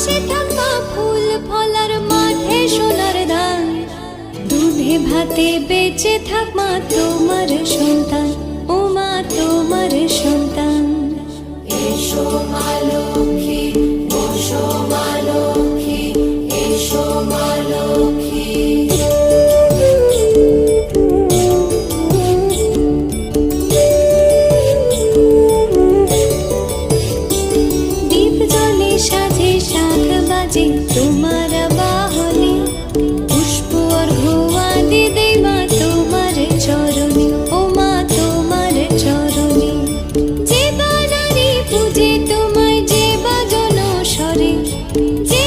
সে থাকা ফুল ফলার মাঠে সোনার ধান, দুধে ভাতে বেঁচে থাক মা তোমার সন্তান, ও মা তোমার সন্তান। এসো মা লক্ষ্মী, বসো মা লক্ষ্মী, এসো মা লক্ষ্মী। দীপ জ্বলে সাজে শাখ বাজে তোমার বাহনে, পুষ্প অর্ঘ্য আদি দেই মা তোমার চরণে, ও মা তোমার চরণে। যে বা নারী পূজে তোমায়, যে বা জনস্বরে, যে